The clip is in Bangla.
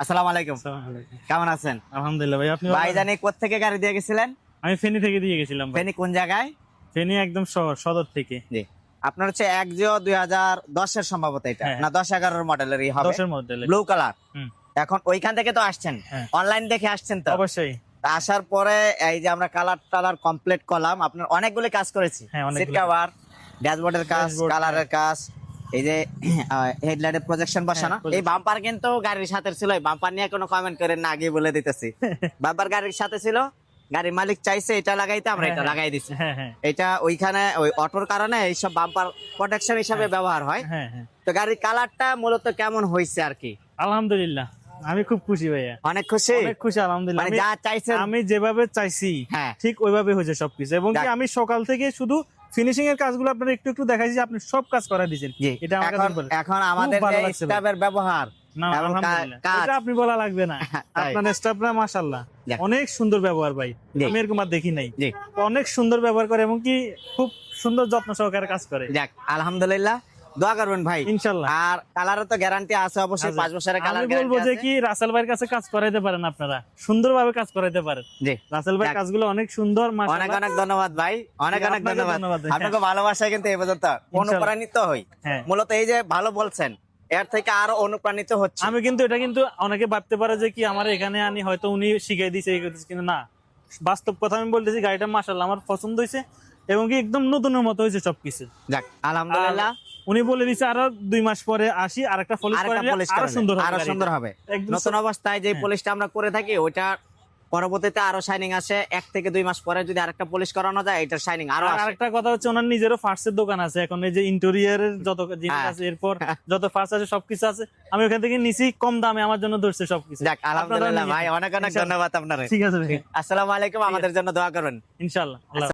আসসালামু আলাইকুম। আসসালামু আলাইকুম। কেমন আছেন? আলহামদুলিল্লাহ ভাই, আপনি ভাই জানি কোত্থেকে গাড়ি দিয়ে গেছিলেন? আমি ফেনী থেকে দিয়ে গেছিলাম ভাই। ফেনী কোন জায়গায়? ফেনী একদম শহর সদর থেকে। জি। আপনার হচ্ছে একজিও 2010 এর সম্ভবত এটা হ্যাঁ। না 10-11 মডেলেরই হবে। 10 এর মডেলে। Blue colour. হুম। এখন ওইখান থেকে তো আসছেন। হ্যাঁ। অনলাইন দেখে আসছেন তো? অবশ্যই। তা আসার পরে এই যে আমরা কালার কমপ্লিট করলাম, আপনার অনেকগুলো কাজ করেছি। হ্যাঁ, সিট অনেকগুলো কভার, ড্যাশবোর্ডের কাজ, ড্যাশবোর্ড, কালারের কাজ, এই যে হেডলাইটের প্রজেকশন বসানো। projection। এই বাম্পার কিন্তু গাড়ির সাথে ছিল, এই বাম্পার নিয়ে কোনো কমেন্ট করেন না, আগে বলে দিতেছি। বাম্পার গাড়ির সাথে ছিল, গাড়ির মালিক চাইছে এটা লাগাইতে, আমরা এটা লাগাই দিছি। হ্যাঁ হ্যাঁ এটা ওইখানে ওই অটোর কারণে এইসব বাম্পার প্রোটেকশন হিসাবে ব্যবহার হয়। হ্যাঁ হ্যাঁ। তো গাড়ির কালারটা মূলত কেমন হয়েছে আর কি? আলহামদুলিল্লাহ, আমি খুব খুশি ভাইয়া। অনেক খুশি। অনেক খুশি আলহামদুলিল্লাহ। মানে যা চাইছেন আমি যেভাবে চাইছি হ্যাঁ। ঠিক ওইভাবে হয়েছে সবকিছু, এবং কি যাক। আমি সকাল থেকে শুধু ফিনিশিং এর কাজগুলো আপনারা একটু একটু দেখাইছি, আপনি সব কাজ করা দিয়েছেন। জি। এটা আমার কাছে বলে এখন আমাদের খুব ভালো যে লাগছে ভাই। স্টাফের ব্যবহার না, এবং আলহামদুলিল্লাহ। কাজ এটা আপনি বলা লাগবে না। তাই। আপনার স্টাফরা মাশাআল্লাহ যাক। অনেক সুন্দর ব্যবহার ভাই। জি। আমি এরকম আর দেখি নাই। জি। অনেক সুন্দর ব্যবহার করে এবং কি খুব সুন্দর যত্ন সহকারে কাজ করে। যাক আলহামদুলিল্লাহ, দোয়া করবেন ভাই ইনশাআল্লাহ। আর কালারে তো গ্যারান্টি আছে অবশ্যই, 5 বছরের কালার আমি বলবো গ্যারান্টি যে আছে। কি রাসেল ভাইয়ের কাছে কাজ করাইতে পারেন, আপনারা সুন্দরভাবে কাজ করাইতে পারেন। জি। রাসেল ভাই যাক। কাজগুলো অনেক সুন্দর অনেক মাশাআল্লাহ। অনেক ধন্যবাদ ভাই, অনেক জি, অনেক আপনাকেও ধন্যবাদ। ধন্যবাদ ভাই। আপনাকে ভালোবাসা কিন্তু এই পর্যন্ত অনুপ্রাণিত হই। হ্যাঁ। মূলত এই যে ভালো বলছেন, এর থেকে আরো অনুপ্রাণিত হচ্ছে। আমি কিন্তু এটা কিন্তু অনেকে ভাবতে পারে যে কি আমার এখানে আনি হয়তো উনি শিখাই দিয়েছে, কিন্তু না, বাস্তব কথা আমি বলতেছি, গাড়িটা মাশাআল্লাহ আমার পছন্দ হয়েছে এবং কি একদম নতুনের মতো হয়েছে সবকিছু। যাক আলহামদুলিল্লাহ। উনি বলে দিছে আরো 2 মাস পরে আসি আরেকটা পলিশ করে আরেকটা নিলে পলিশ আরো করালে সুন্দর হবে, আরো গাড়িটা। সুন্দর হবে। একদম নতুন অবস্থায় যে হ্যাঁ। পলিশটা আমরা করে থাকি ওইটা পরবর্তীতে আরো শাইনিং আসে, 1 থেকে 2 মাস পরে যদি আরেকটা পলিশ করানো যায় এটার শাইনিং আরো আর আসে। আরেকটা কথা হচ্ছে ওনার নিজেরও ফার্স্টের দোকান আছে, এখন এই যে ইন্টেরিয়রের যত জিনিস হ্যাঁ। আছে, এরপর যত ফার্স্ট আছে সবকিছু আছে, আমি ওখান থেকে নিছি কম দামে, আমার জন্য ধরছে সবকিছু। যাক আলহামদুলিল্লাহ আপনারাও ভাই, নিয়েছেন। অনেক অনেক ইনশাআল্লাহ। ধন্যবাদ আপনার। ঠিক আছে ভাই, আসসালামু আলাইকুম, আমাদের জন্য দোয়া করবেন। ইনশাআল্লাহ।